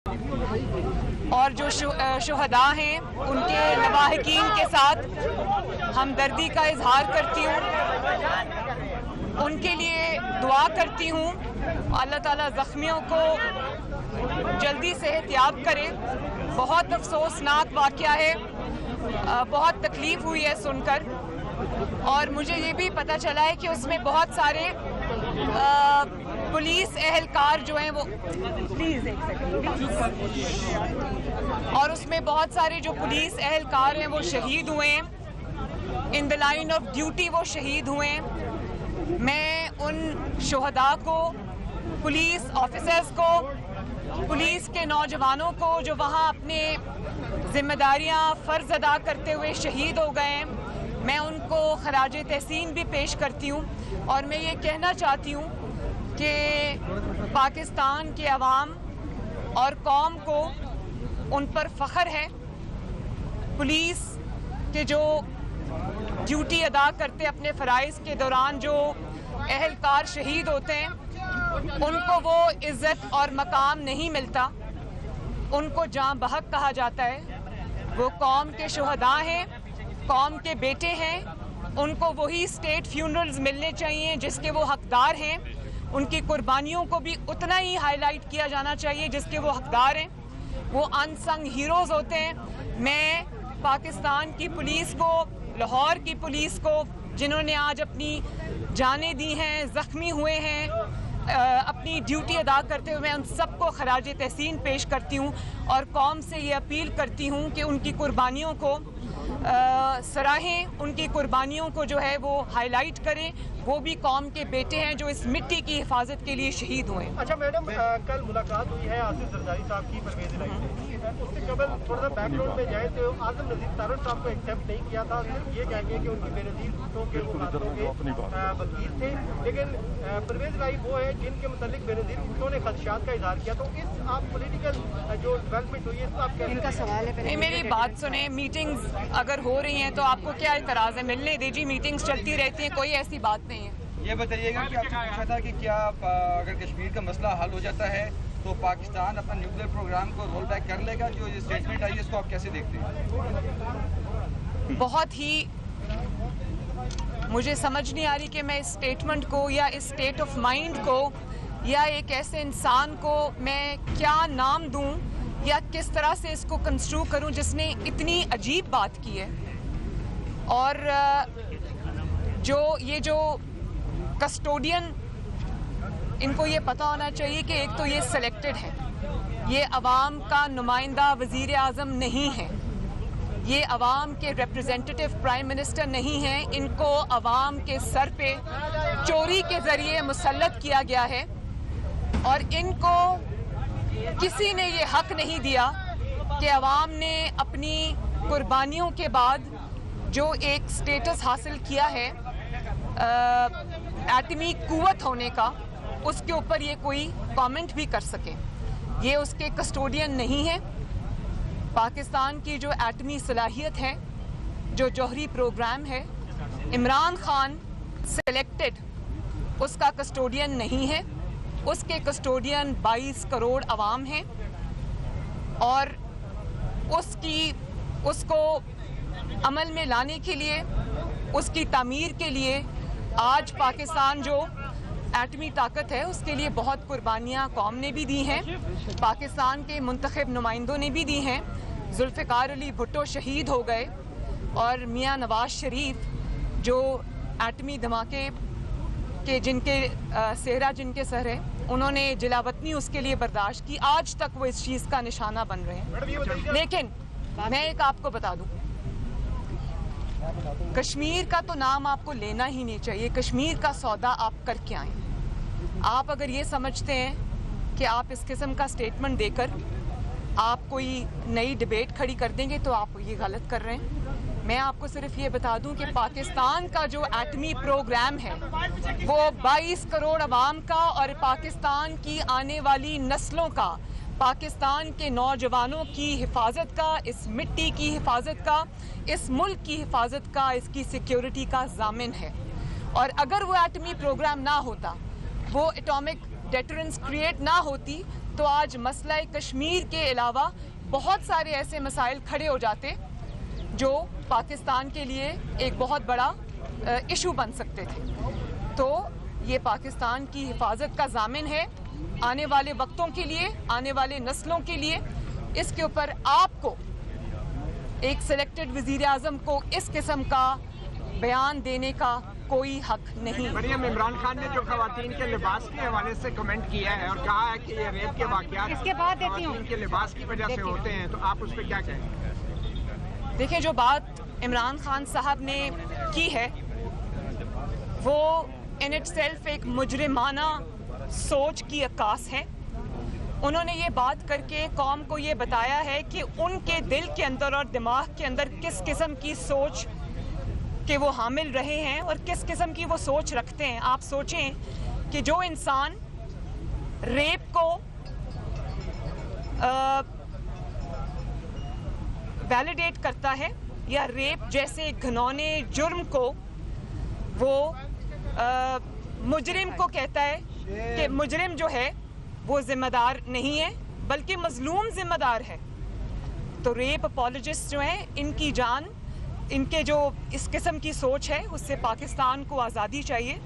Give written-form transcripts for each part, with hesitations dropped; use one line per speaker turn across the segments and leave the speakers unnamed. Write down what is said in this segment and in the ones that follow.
और जो शुहदा हैं उनके लवाहिकीन के साथ हमदर्दी का इजहार करती हूँ, उनके लिए दुआ करती हूँ। अल्लाह ताला ज़ख्मियों को जल्दी सेहतयाब करे। बहुत अफसोसनाक वाक़या है, बहुत तकलीफ़ हुई है सुनकर, और मुझे ये भी पता चला है कि उसमें बहुत सारे पुलिस एहलकार जो हैं वो प्लीज़ एक सेकंड, और उसमें बहुत सारे जो पुलिस एहलकार हैं वो शहीद हुए हैं, in the line of duty वो शहीद हुए हैं। मैं उन शुहदा को, पुलिस ऑफिसर्स को, पुलिस के नौजवानों को जो वहाँ अपने जिम्मेदारियाँ फ़र्ज़ अदा करते हुए शहीद हो गए हैं, मैं उनको खराज तहसीन भी पेश करती हूँ। और मैं ये कहना चाहती हूँ कि पाकिस्तान के अवाम और कौम को उन पर फ़ख्र है। पुलिस के जो ड्यूटी अदा करते अपने फ़राइज़ के दौरान जो एहलकार शहीद होते हैं, उनको वो इज़्ज़त और मकाम नहीं मिलता, उनको जाँ बहक कहा जाता है। वो कौम के शुहदा हैं, कौम के बेटे हैं, उनको वही स्टेट फ्यूनरल्स मिलने चाहिए जिसके वो हकदार हैं। उनकी कुर्बानियों को भी उतना ही हाईलाइट किया जाना चाहिए जिसके वो हकदार हैं। वो अनसंग हीरोज़ होते हैं। मैं पाकिस्तान की पुलिस को, लाहौर की पुलिस को, जिन्होंने आज अपनी जानें दी हैं, ज़ख्मी हुए हैं, अपनी ड्यूटी अदा करते हुए, उन सबको खराज तहसीन पेश करती हूँ और कौम से ये अपील करती हूँ कि उनकी कुर्बानियों को सराहें, उनकी कुर्बानियों को जो है वो हाईलाइट करें। वो भी कौम के बेटे हैं जो इस मिट्टी की हिफाजत के लिए शहीद हुए।
अच्छा मैडम, कल मुलाकात हुई है आसिफ जरदारी साहब की परवेज़ इलाही से। उससे कबल थोड़ा सा बैकग्राउंड में जाए तो आज़म नज़ीर तारड़ साहब को एक्सेप्ट नहीं किया था, सिर्फ ये कह के कि उनकी बेनज़ीर भुट्टो के वकील थे। लेकिन परवेज़ इलाही वो है जिनके मुतालिक बेनज़ीर भुट्टो ने खदशात का इजहार किया। तो इस आप पॉलिटिकल जो डेवलपमेंट हुई है इसको आप क्या,
इनका सवाल है? नहीं, मेरी बात सुने। मीटिंग्स अगर हो रही हैं तो आपको क्या इतराज़ है? मिलने दीजिए, मीटिंग्स चलती रहती हैं, कोई ऐसी बात नहीं है।
ये बताइएगा कि आपसे पूछा था कि क्या अगर कश्मीर का मसला हल हो जाता है तो पाकिस्तान अपना न्यूक्लियर प्रोग्राम को रोल बैक कर लेगा? जो ये स्टेटमेंट आई है इसको आप कैसे देखते हैं?
बहुत ही मुझे समझ नहीं आ रही कि मैं इस स्टेटमेंट को या इस स्टेट ऑफ माइंड को या एक ऐसे इंसान को मैं क्या नाम दूं या किस तरह से इसको कंस्ट्रू करूं जिसने इतनी अजीब बात की है। और जो कस्टोडियन, इनको ये पता होना चाहिए कि एक तो ये सिलेक्टेड है, ये अवाम का नुमाइंदा वज़ीर आज़म नहीं है, ये अवाम के रिप्रेजेंटेटिव प्राइम मिनिस्टर नहीं हैं। इनको अवाम के सर पे चोरी के ज़रिए मुसल्लत किया गया है और इनको किसी ने ये हक नहीं दिया कि अवाम ने अपनी कुर्बानियों के बाद जो एक स्टेटस हासिल किया है एटमी कुव्वत होने का, उसके ऊपर ये कोई कमेंट भी कर सके। ये उसके कस्टोडियन नहीं है। पाकिस्तान की जो एटमी सलाहियत है, जो जौहरी प्रोग्राम है, इमरान खान सिलेक्टेड उसका कस्टोडियन नहीं है। उसके कस्टोडियन 22 करोड़ अवाम हैं और उसको अमल में लाने के लिए, उसकी तामीर के लिए आज पाकिस्तान जो एटमी ताकत है उसके लिए बहुत कुर्बानियाँ कौम ने भी दी हैं, पाकिस्तान के मुंतखब नुमाइंदों ने भी दी हैं। जुल्फ़िकार अली भुट्टो शहीद हो गए और मियाँ नवाज शरीफ जो एटमी धमाके के जिनके सेहरा जिनके सर है, उन्होंने जिलावतनी उसके लिए बर्दाश्त की। आज तक वो इस चीज़ का निशाना बन रहे हैं। लेकिन मैं एक आपको बता दूँ, कश्मीर का तो नाम आपको लेना ही नहीं चाहिए। कश्मीर का सौदा आप करके आए। आप अगर ये समझते हैं कि आप इस किस्म का स्टेटमेंट देकर आप कोई नई डिबेट खड़ी कर देंगे तो आप ये गलत कर रहे हैं। मैं आपको सिर्फ ये बता दूं कि पाकिस्तान का जो एटमी प्रोग्राम है वो 22 करोड़ अवाम का और पाकिस्तान की आने वाली नस्लों का, पाकिस्तान के नौजवानों की हिफाजत का, इस मिट्टी की हिफाजत का, इस मुल्क की हिफाजत का, इसकी सिक्योरिटी का ज़ामिन है। और अगर वो एटमी प्रोग्राम ना होता, वो एटॉमिक डेटरेंस क्रिएट ना होती, तो आज मसला कश्मीर के अलावा बहुत सारे ऐसे मसाइल खड़े हो जाते जो पाकिस्तान के लिए एक बहुत बड़ा इशू बन सकते थे। तो ये पाकिस्तान की हिफाजत का ज़ामिन है आने वाले वक्तों के लिए, आने वाले नस्लों के लिए। इसके ऊपर आपको एक सिलेक्टेड वज़ीर आज़म को इस किस्म का बयान देने का कोई हक नहीं।
मरियम, इमरान खान ने जो खवातीन के लिबास के हवाले से कमेंट किया है और कहा है कि ये रेप के वाक़यात खवातीन के लिबास की वजह से होते हैं, तो आप उस पर क्या कहें?
देखिए, जो बात इमरान खान साहब ने की है वो इन इटसेल्फ एक मुजरिमाना सोच की अक्कास है। उन्होंने ये बात करके कौम को ये बताया है कि उनके दिल के अंदर और दिमाग के अंदर किस किस्म की सोच के वो हामिल रहे हैं और किस किस्म की वो सोच रखते हैं। आप सोचें कि जो इंसान रेप को वैलिडेट करता है या रेप जैसे घिनौने जुर्म को वो मुजरिम को कहता है कि मुजरिम जो है वो जिम्मेदार नहीं है बल्कि मजलूम जिम्मेदार है, तो रेप अपॉलोजिस्ट जो हैं इनकी जान, इनके जो इस किस्म की सोच है उससे पाकिस्तान को आज़ादी चाहिए।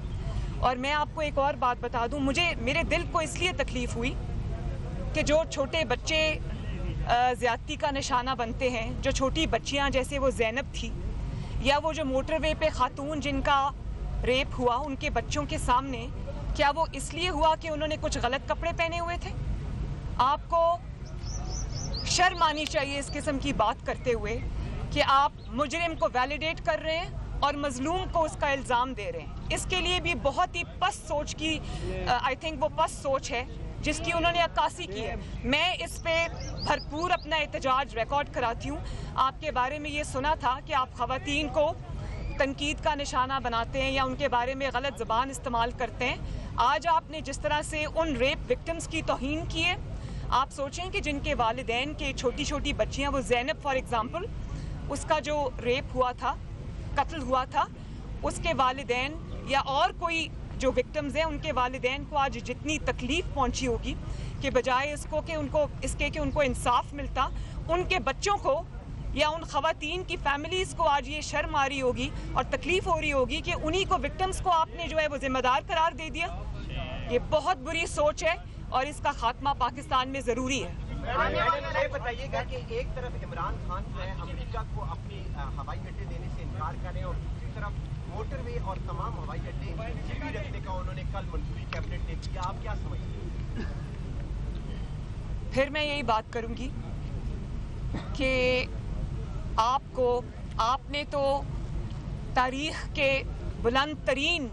और मैं आपको एक और बात बता दूं, मेरे दिल को इसलिए तकलीफ़ हुई कि जो छोटे बच्चे ज़्यादती का निशाना बनते हैं, जो छोटी बच्चियां जैसे वो ज़ैनब थी, या वो जो मोटरवे पे खातून जिनका रेप हुआ, उनके बच्चों के सामने, क्या वो इसलिए हुआ कि उन्होंने कुछ गलत कपड़े पहने हुए थे? आपको शर्म आनी चाहिए इस किस्म की बात करते हुए कि आप मुजरिम को वैलिडेट कर रहे हैं और मजलूम को उसका इल्ज़ाम दे रहे हैं। इसके लिए भी बहुत ही पस्त सोच की आई थिंक वो पस्त सोच है जिसकी उन्होंने अक्कासी की है। मैं इस पे भरपूर अपना एहतजाज रिकॉर्ड कराती हूँ। आपके बारे में ये सुना था कि आप ख़वातीन को तनकीद का निशाना बनाते हैं या उनके बारे में गलत ज़बान इस्तेमाल करते हैं। आज आपने जिस तरह से उन रेप विक्टिम्स की तौहीन की है, आप सोचें कि जिनके वालिदैन के छोटी छोटी बच्चियाँ, वो ज़ैनब फॉर एग्ज़ाम्पल, उसका जो रेप हुआ था, कत्ल हुआ था, उसके वालिदैन या और कोई जो विक्टिम्स हैं उनके वालिदैन को आज जितनी तकलीफ़ पहुंची होगी कि बजाय इसको कि उनको इंसाफ मिलता, उनके बच्चों को या उन ख़वातीन की फैमिलीज़ को आज ये शर्म आ रही होगी और तकलीफ़ हो रही होगी कि उन्हीं को, विक्टिम्स को आपने जो है वो ज़िम्मेदार करार दे दिया। ये बहुत बुरी सोच है और इसका खात्मा पाकिस्तान में ज़रूरी है।
ये बताइएगा कि एक तरफ इमरान खान जो है अमेरिका को अपने हवाई अड्डे देने से इनकार कर रहे हैं और दूसरी तरफ मोटरवे और तमाम हवाई अड्डे गिरवी रखने का उन्होंने कल मंजूरी कैबिनेट ने किया। आप क्या समझते हैं?
फिर मैं यही बात करूंगी कि आपने तो तारीख के बुलंद तरीन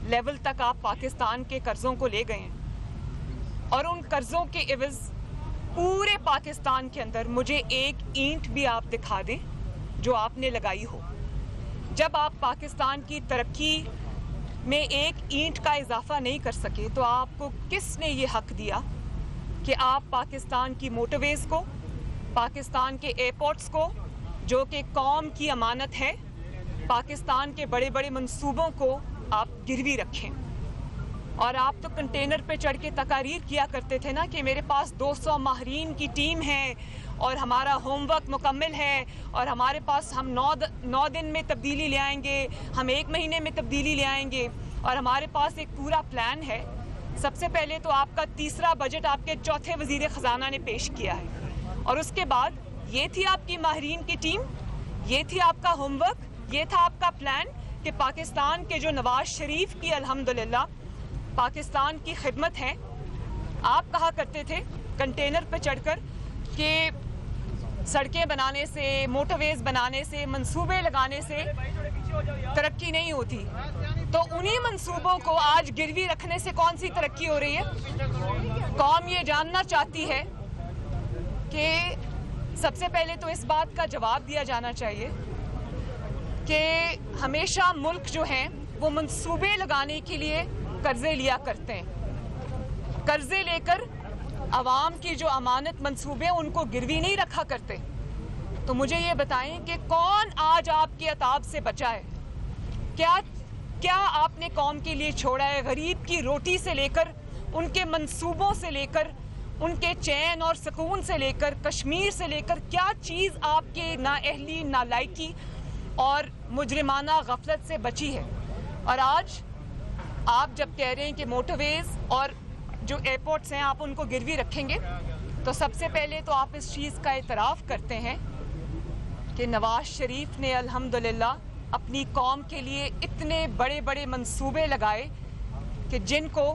लेवल तक आप पाकिस्तान के कर्ज़ों को ले गए हैं और उन कर्ज़ों के एवज़ पूरे पाकिस्तान के अंदर मुझे एक ईंट भी आप दिखा दें जो आपने लगाई हो। जब आप पाकिस्तान की तरक्की में एक ईंट का इजाफा नहीं कर सके तो आपको किसने ये हक दिया कि आप पाकिस्तान की मोटरवेज़ को, पाकिस्तान के एयरपोर्ट्स को, जो कि कौम की अमानत है, पाकिस्तान के बड़े बड़े मंसूबों को आप गिरवी रखें? और आप तो कंटेनर पे चढ़ के तकारीर किया करते थे ना कि मेरे पास 200 माहरीन की टीम है और हमारा होमवर्क मुकम्मल है और हमारे पास हम 9 दिन में तब्दीली ले आएंगे, हम 1 महीने में तब्दीली ले आएंगे और हमारे पास एक पूरा प्लान है। सबसे पहले तो आपका तीसरा बजट आपके चौथे वज़ीर ख़जाना ने पेश किया है और उसके बाद ये थी आपकी माहरीन की टीम, ये थी आपका होमवर्क, ये था आपका प्लान कि पाकिस्तान के जो नवाज शरीफ की अल्हम्दुलिल्लाह पाकिस्तान की खिदमत है। आप कहा करते थे कंटेनर पर चढ़कर कि सड़कें बनाने से, मोटरवेज़ बनाने से, मंसूबे लगाने से तरक्की नहीं होती, तो उन्हीं मंसूबों को आज गिरवी रखने से कौन सी तरक्की हो रही है? कौम ये जानना चाहती है कि सबसे पहले तो इस बात का जवाब दिया जाना चाहिए कि हमेशा मुल्क जो हैं वो मंसूबे लगाने के लिए कर्जे लिया करते हैं। कर्जे लेकर आवाम की जो अमानत मंसूबे उनको गिरवी नहीं रखा करते। तो मुझे ये बताएं कि कौन आज आपके अताब से बचा है? क्या आपने कौम के लिए छोड़ा है? गरीब की रोटी से लेकर, उनके मंसूबों से लेकर, उनके चैन और सुकून से लेकर कश्मीर से लेकर क्या चीज़ आपके नाअहली, नालायकी और मुजरिमाना गफलत से बची है। और आज आप जब कह रहे हैं कि मोटरवेज और जो एयरपोर्ट्स हैं आप उनको गिरवी रखेंगे, तो सबसे पहले तो आप इस चीज़ का इतराफ़ करते हैं कि नवाज शरीफ ने अल्हम्दुलिल्लाह अपनी कौम के लिए इतने बड़े बड़े मंसूबे लगाए कि जिनको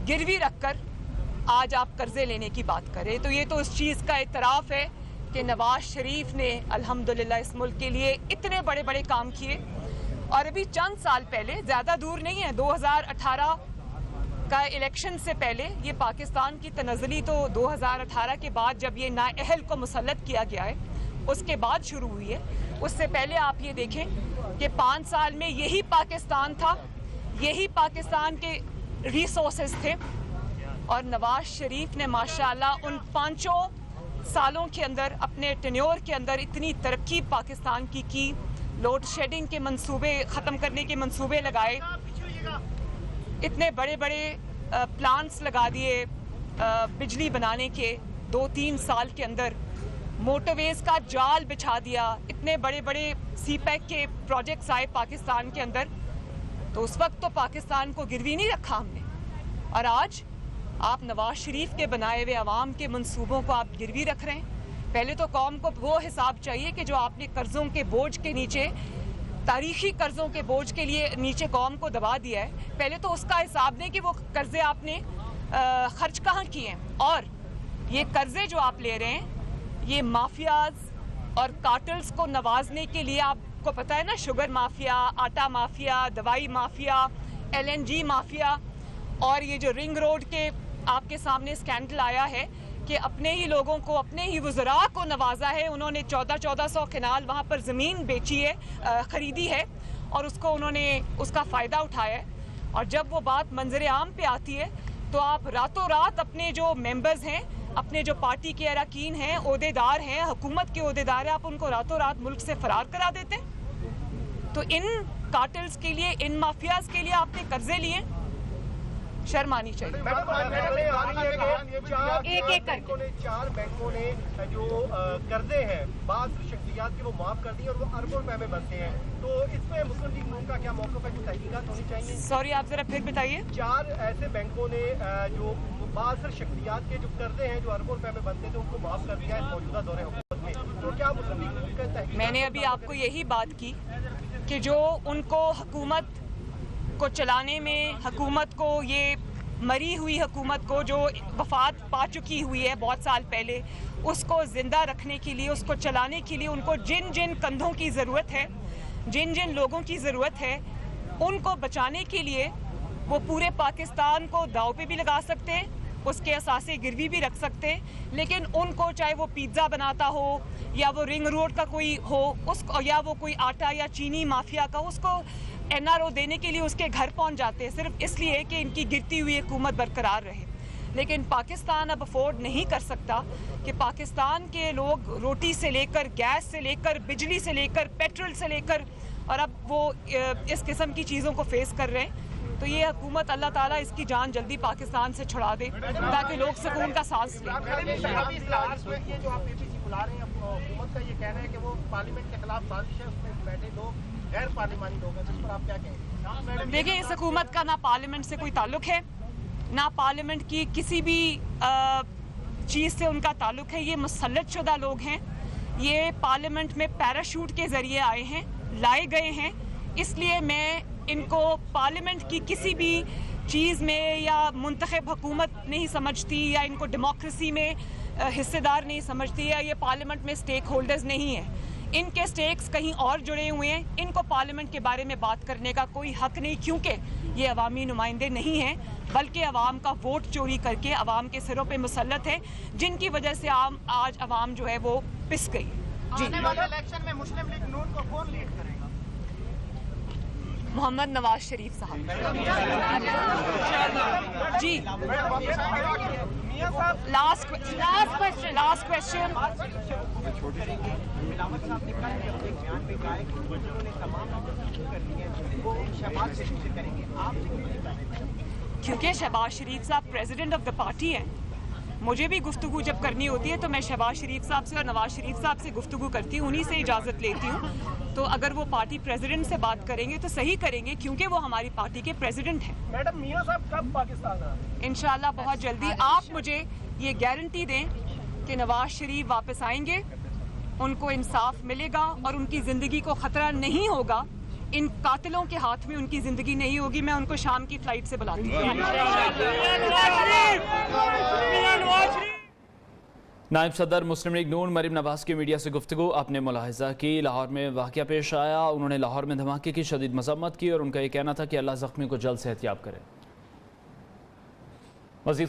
गिरवी रखकर आज आप कर्जे लेने की बात करें। तो ये तो इस चीज़ का इतराफ़ है कि नवाज शरीफ ने अल्हम्दुलिल्लाह इस मुल्क के लिए इतने बड़े बड़े काम किए। और अभी चंद साल पहले, ज़्यादा दूर नहीं है, 2018 का इलेक्शन से पहले, ये पाकिस्तान की तनज़्ज़ुली तो 2018 के बाद जब ये नाअहल को मुसल्लत किया गया है उसके बाद शुरू हुई है। उससे पहले आप ये देखें कि 5 साल में यही पाकिस्तान था, यही पाकिस्तान के रिसोर्सेज थे। और नवाज शरीफ ने माशाल्लाह उन 5 सालों के अंदर, अपने टेन्योर के अंदर इतनी तरक्की पाकिस्तान की लोड शेडिंग के मंसूबे ख़त्म करने के मंसूबे लगाए, इतने बड़े बड़े प्लांट्स लगा दिए बिजली बनाने के 2-3 साल के अंदर, मोटरवेज का जाल बिछा दिया, इतने बड़े बड़े सीपैक के प्रोजेक्ट्स आए पाकिस्तान के अंदर। तो उस वक्त तो पाकिस्तान को गिरवी नहीं रखा हमने। और आज आप नवाज शरीफ के बनाए हुए अवाम के मंसूबों को आप गिरवी रख रहे हैं। पहले तो कौम को वो हिसाब चाहिए कि जो आपने कर्ज़ों के बोझ के नीचे, तारीखी कर्ज़ों के बोझ के लिए नीचे कौम को दबा दिया है, पहले तो उसका हिसाब दें कि वो कर्ज़े आपने खर्च कहाँ किए हैं। और ये कर्ज़े जो आप ले रहे हैं ये माफियाज और कार्टल्स को नवाजने के लिए, आपको पता है ना, शुगर माफिया, आटा माफिया, दवाई माफिया, LNG माफिया, और ये जो रिंग रोड के आपके सामने स्कैंडल आया है कि अपने ही लोगों को, अपने ही वज़रा को नवाजा है। उन्होंने 1400 कनाल वहाँ पर ज़मीन बेची है, ख़रीदी है, और उसको उन्होंने उसका फ़ायदा उठाया है। और जब वो बात मंजर आम पे आती है तो आप रातों रात अपने जो मेंबर्स हैं, अपने जो पार्टी के अरकान हैं, ओहदेदार हैं, हुकूमत के ओहदेदार हैं, आप उनको रातों रात मुल्क से फरार करा देते हैं। तो इन कार्टल्स के लिए, इन माफियाज के लिए आपने कर्जे लिए, शर्म आनी चाहिए।
एक करके 4 बैंकों ने जो कर्जे हैं बाज़ शख्सियात के वो माफ कर दिए और वो अरबों रुपए में बनते हैं। तो इसमें मुस्लिम लीग नून का क्या मौक़िफ़ है, कुछ तहकीकात होनी चाहिए?
सॉरी, आप जरा फिर बताइए।
4 ऐसे बैंकों ने जो बाज़ शख्सियात के जो कर्जे हैं जो अरबों रुपए में बनते थे उनको माफ कर दिया है मौजूदा दौरे हुकूमत में। तो क्या मुस्लिम लीग नून का तहकीकात? मैंने अभी आपको यही बात की कि जो उनको हुकूमत को चलाने में, हुकूमत को, ये मरी हुई हुकूमत को जो वफात पा चुकी हुई है बहुत साल पहले, उसको ज़िंदा रखने के लिए, उसको चलाने के लिए उनको जिन जिन कंधों की ज़रूरत है, जिन जिन लोगों की ज़रूरत है, उनको बचाने के लिए वो पूरे पाकिस्तान को दाव पे भी लगा सकते हैं, उसके असासे गिरवी भी रख सकते हैं। लेकिन उनको, चाहे वो पिज़्ज़ा बनाता हो या वो रिंग रोड का कोई हो, उसको, या वो कोई आटा या चीनी माफिया का, उसको NRO देने के लिए उसके घर पहुंच जाते हैं सिर्फ इसलिए कि इनकी गिरती हुई हुकूमत बरकरार रहे। लेकिन पाकिस्तान अब अफोर्ड नहीं कर सकता कि पाकिस्तान के लोग रोटी से लेकर, गैस से लेकर, बिजली से लेकर, पेट्रोल से लेकर, और अब वो इस किस्म की चीज़ों को फेस कर रहे हैं। तो ये हुकूमत, अल्लाह ताला इसकी जान जल्दी पाकिस्तान से छुड़ा दे ताकि लोग सुकून का सांस लें। ये जो आप APC बुला रहे हैं, हुकूमत का ये कहना है कि वो पार्लियामेंट के खिलाफ साजिश है, उसमें बैठे लोग गैर पार्लिमानी लोग हैं, जिस पर आप क्या कहेंगे?
देखिए, इस हुकूमत का ना पार्लियामेंट से कोई ताल्लुक है, ना पार्लियामेंट की किसी भी चीज़ से उनका ताल्लुक है। ये मुसल्लत शुदा लोग हैं, ये पार्लियामेंट में पैराशूट के ज़रिए आए हैं, लाए गए हैं। इसलिए मैं इनको पार्लियामेंट की किसी भी चीज़ में या मुंतखब हुकूमत नहीं समझती, या इनको डेमोक्रेसी में हिस्सेदार नहीं समझती, या ये पार्लियामेंट में स्टेक होल्डर्स नहीं है। इनके स्टेक्स कहीं और जुड़े हुए हैं। इनको पार्लियामेंट के बारे में बात करने का कोई हक नहीं, क्योंकि ये अवामी नुमाइंदे नहीं हैं, बल्कि अवाम का वोट चोरी करके अवाम के सिरों पे मुसल्लत है, जिनकी वजह से आज अवाम जो है वो पिस गई। जी,
आने वाले इलेक्शन में मुस्लिम लीग नून को कौन लीड करेगा?
मोहम्मद नवाज शरीफ साहब। जी, लास्ट क्वेश्चन। क्योंकि शहबाज शरीफ साहब प्रेसिडेंट ऑफ द पार्टी हैं, मुझे भी गुफ्तगू जब करनी होती है तो मैं शहबाज शरीफ साहब से और नवाज शरीफ साहब से गुफ्तगू करती हूँ, उन्हीं से इजाज़त लेती हूँ। तो अगर वो पार्टी प्रेसिडेंट से बात करेंगे तो सही करेंगे, क्योंकि वो हमारी पार्टी के प्रेसिडेंट हैं।
मैडम मियां साहब कब पाकिस्तान आ रहे हैं?
इंशाल्लाह बहुत जल्दी। आप मुझे ये गारंटी दें कि नवाज शरीफ वापस आएंगे, उनको इंसाफ मिलेगा और उनकी ज़िंदगी को ख़तरा नहीं होगा। इन कातिलों के हाथ में उनकी ज़िंदगी नहीं होगी। मैं उनको शाम की फ़्लाइट से बुलाती हूँ।
नायब सदर मुस्लिम लीग नून मरीम नवाज की मीडिया से गुफ्तगू। आपने मुलाहिजा की लाहौर में वाक़या पेश आया, उन्होंने लाहौर में धमाके की शदीद मज़म्मत की और उनका ये कहना था कि अल्लाह ज़ख्मी को जल्द सेहतियाब करे। मज़ीद